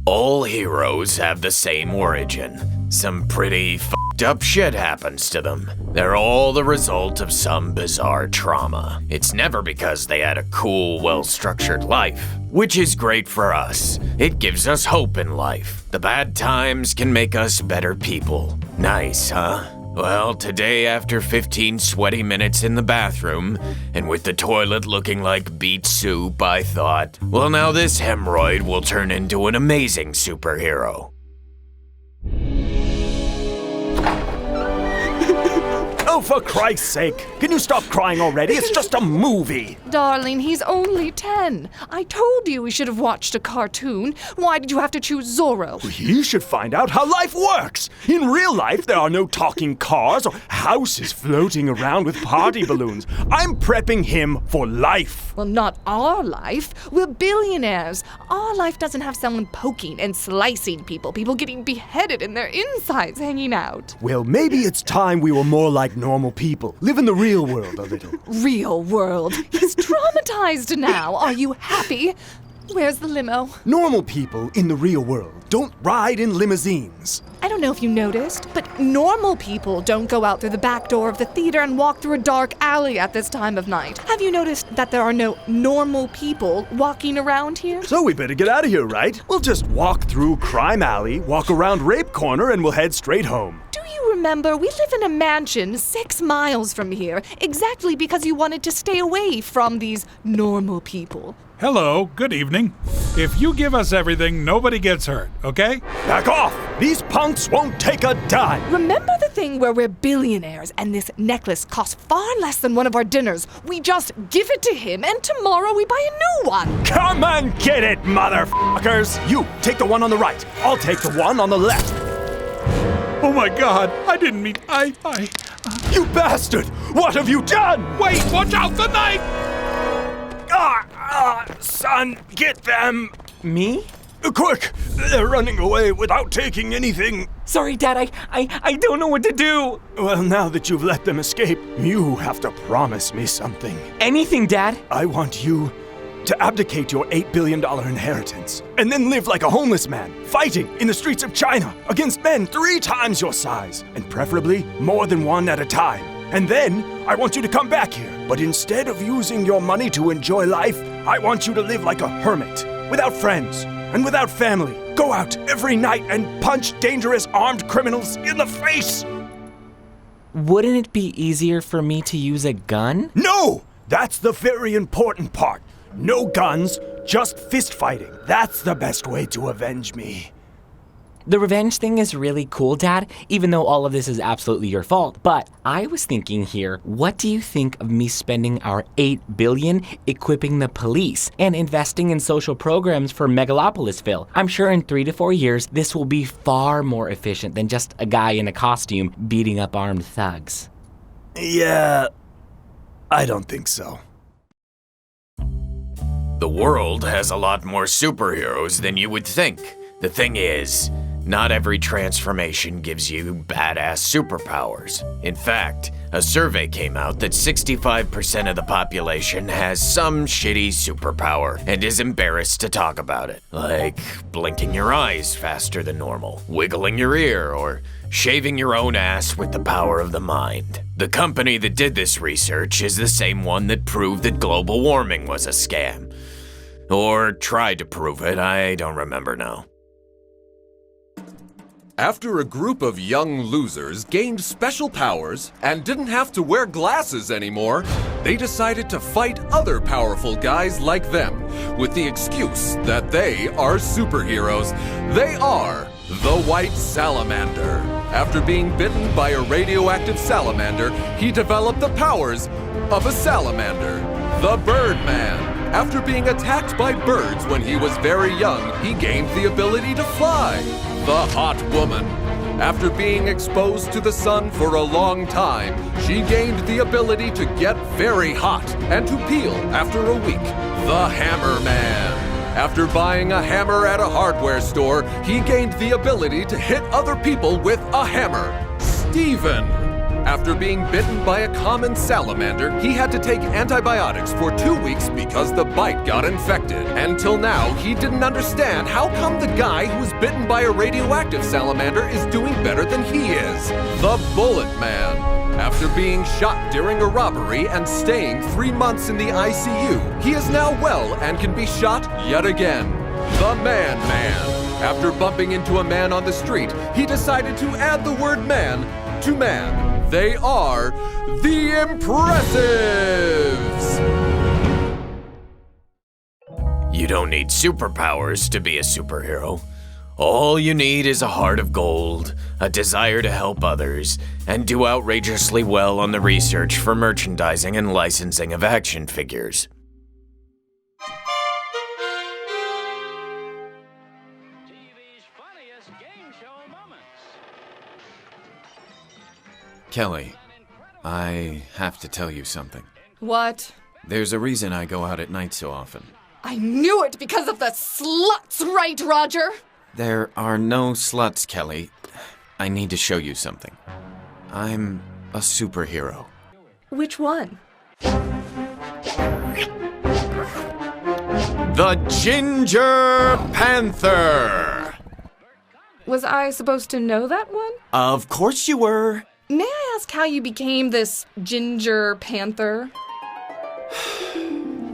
All heroes have the same origin. Some pretty f***ed up shit happens to them. They're all the result of some bizarre trauma. It's never because they had a cool, well-structured life, which is great for us. It gives us hope in life. The bad times can make us better people. Nice, huh? Well, today after 15 sweaty minutes in the bathroom, and with the toilet looking like beet soup, I thought, well, now this hemorrhoid will turn into an amazing superhero. Oh, for Christ's sake, can you stop crying already? It's just a movie. Darling, he's only 10. I told you we should have watched a cartoon. Why did you have to choose Zorro? He should find out how life works. In real life, there are no talking cars or houses floating around with party balloons. I'm prepping him for life. Well, not our life. We're billionaires. Our life doesn't have someone poking and slicing people getting beheaded and their insides hanging out. Well, maybe it's time we were more like normal people. Live in the real world a little. Real world. He's traumatized now. Are you happy? Where's the limo? Normal people in the real world don't ride in limousines. I don't know if you noticed, but normal people don't go out through the back door of the theater and walk through a dark alley at this time of night. Have you noticed that there are no normal people walking around here? So we better get out of here, right? We'll just walk through Crime Alley, walk around Rape Corner, and we'll head straight home. Do you remember, we live in a mansion 6 miles from here, exactly because you wanted to stay away from these normal people. Hello, good evening. If you give us everything, nobody gets hurt, okay? Back off! These punks won't take a dime! Remember the thing where we're billionaires and this necklace costs far less than one of our dinners? We just give it to him and tomorrow we buy a new one. Come and get it, motherfuckers! You, take the one on the right. I'll take the one on the left. Oh my God, I didn't mean, You bastard! What have you done? Wait, watch out, the knife! Son, get them! Me? Quick! They're running away without taking anything. Sorry, Dad, I don't know what to do. Well, now that you've let them escape, you have to promise me something. Anything, Dad? I want you to abdicate your $8 billion inheritance and then live like a homeless man, fighting in the streets of China against men 3 times your size, and preferably more than one at a time. And then I want you to come back here. But instead of using your money to enjoy life, I want you to live like a hermit, without friends and without family. Go out every night and punch dangerous armed criminals in the face. Wouldn't it be easier for me to use a gun? No! That's the very important part. No guns, just fist fighting. That's the best way to avenge me. The revenge thing is really cool, Dad, even though all of this is absolutely your fault. But I was thinking here, what do you think of me spending our $8 billion equipping the police and investing in social programs for Megalopolisville? I'm sure in 3 to 4 years, this will be far more efficient than just a guy in a costume beating up armed thugs. Yeah, I don't think so. The world has a lot more superheroes than you would think. The thing is, not every transformation gives you badass superpowers. In fact, a survey came out that 65% of the population has some shitty superpower and is embarrassed to talk about it. Like blinking your eyes faster than normal, wiggling your ear, or shaving your own ass with the power of the mind. The company that did this research is the same one that proved that global warming was a scam. Or tried to prove it, I don't remember now. After a group of young losers gained special powers and didn't have to wear glasses anymore, they decided to fight other powerful guys like them with the excuse that they are superheroes. They are the White Salamander. After being bitten by a radioactive salamander, he developed the powers of a salamander. The Birdman. After being attacked by birds when he was very young, he gained the ability to fly. The Hot Woman. After being exposed to the sun for a long time, she gained the ability to get very hot and to peel after a week. The Hammer Man. After buying a hammer at a hardware store, he gained the ability to hit other people with a hammer. Steven. After being bitten by a common salamander, he had to take antibiotics for 2 weeks because the bite got infected. Until now, he didn't understand how come the guy who was bitten by a radioactive salamander is doing better than he is. The Bullet Man. After being shot during a robbery and staying 3 months in the ICU, he is now well and can be shot yet again. The Man Man. After bumping into a man on the street, he decided to add the word man to man. They are the Impressives! You don't need superpowers to be a superhero. All you need is a heart of gold, a desire to help others, and do outrageously well on the research for merchandising and licensing of action figures. TV's funniest game show moments. Kelly, I have to tell you something. What? There's a reason I go out at night so often. I knew it because of the sluts, right, Roger? There are no sluts, Kelly. I need to show you something. I'm a superhero. Which one? The Ginger Panther! Was I supposed to know that one? Of course you were. May I ask how you became this Ginger Panther?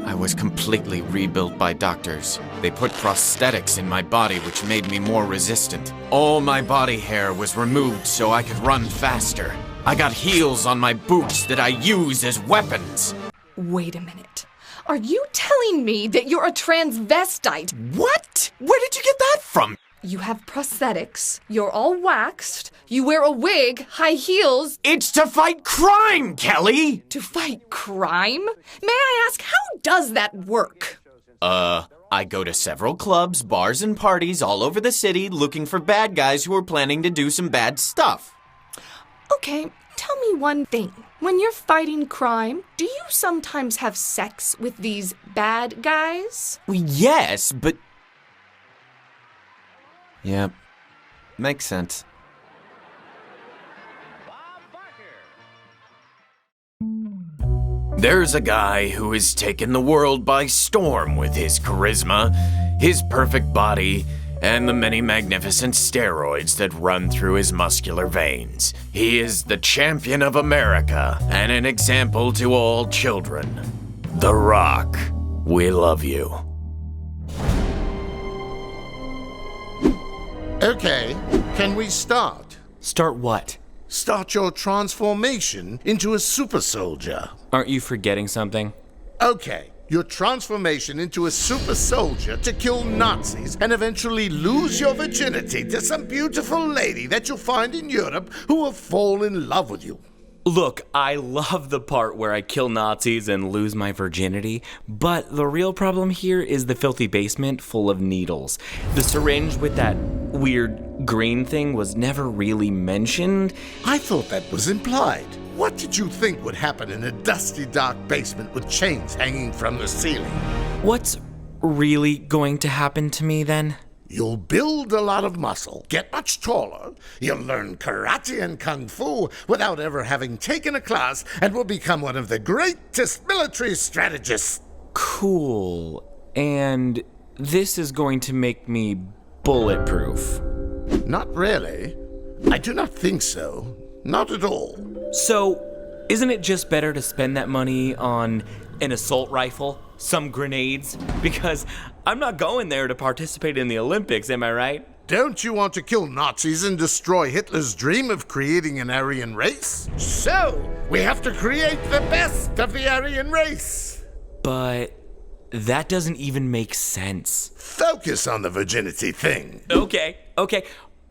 I was completely rebuilt by doctors. They put prosthetics in my body which made me more resistant. All my body hair was removed so I could run faster. I got heels on my boots that I use as weapons. Wait a minute. Are you telling me that you're a transvestite? What? Where did you get that from? You have prosthetics, you're all waxed, you wear a wig, high heels, It's to fight crime, Kelly! to fight crime? May I ask, how does that work? I go to several clubs, bars, and parties all over the city looking for bad guys who are planning to do some bad stuff. Okay, tell me one thing. When you're fighting crime, do you sometimes have sex with these bad guys? Well, yes, but Yep. Makes sense. there's a guy who has taken the world by storm with his charisma, his perfect body, and the many magnificent steroids that run through his muscular veins. He is the champion of America and an example to all children. The Rock. We love you. Okay, can we start? Start what? Start your transformation into a super soldier. Aren't you forgetting something? Okay, your transformation into a super soldier to kill Nazis and eventually lose your virginity to some beautiful lady that you'll find in Europe who will fall in love with you. Look, I love the part where I kill Nazis and lose my virginity, but the real problem here is the filthy basement full of needles. The syringe with that weird green thing was never really mentioned. I thought that was implied. What did you think would happen in a dusty, dark basement with chains hanging from the ceiling? What's really going to happen to me then? You'll build a lot of muscle, get much taller, you'll learn karate and kung fu without ever having taken a class, and will become one of the greatest military strategists. Cool. And this is going to make me bulletproof. Not really. I do not think so. Not at all. So, isn't it just better to spend that money on an assault rifle, some grenades? Because I'm not going there to participate in the Olympics, am I right? Don't you want to kill Nazis and destroy Hitler's dream of creating an Aryan race? So, we have to create the best of the Aryan race. But that doesn't even make sense. Focus on the virginity thing. Okay.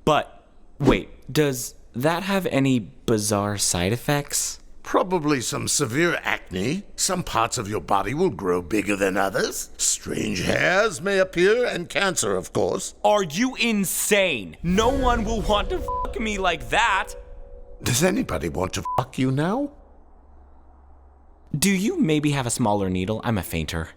But wait, does that have any bizarre side effects? Probably some severe acne. Some parts of your body will grow bigger than others. Strange hairs may appear, and cancer, of course. Are you insane? No one will want to fuck me like that. Does anybody want to fuck you now? Do you maybe have a smaller needle? I'm a fainter.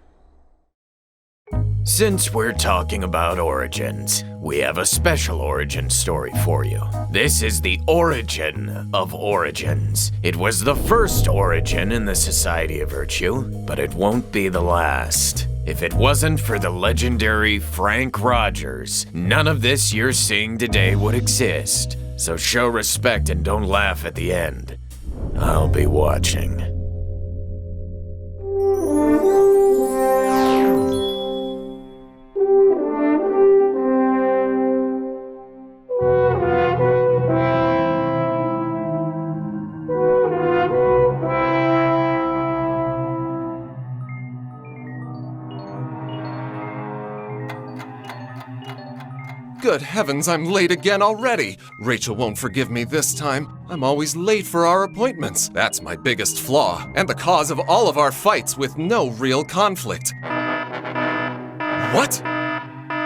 Since we're talking about origins, we have a special origin story for you. This is the origin of origins. It was the first origin in the Society of Virtue, but it won't be the last. If it wasn't for the legendary Frank Rogers, none of this you're seeing today would exist. So show respect and don't laugh at the end. I'll be watching. Good heavens, I'm late again already. Rachel won't forgive me this time. I'm always late for our appointments. That's my biggest flaw, and the cause of all of our fights with no real conflict. What?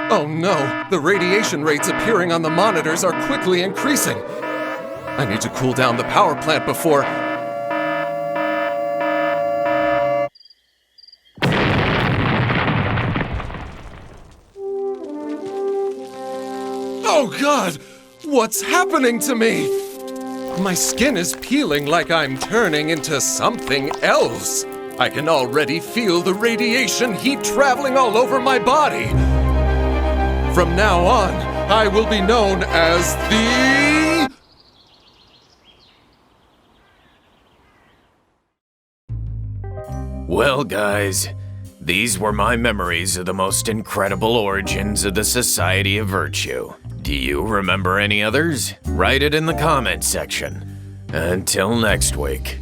Oh no, the radiation rates appearing on the monitors are quickly increasing. I need to cool down the power plant before... Oh God! What's happening to me? My skin is peeling like I'm turning into something else. I can already feel the radiation heat traveling all over my body. From now on, I will be known as the... Well, guys, these were my memories of the most incredible origins of the Society of Virtue. Do you remember any others? Write it in the comments section. Until next week.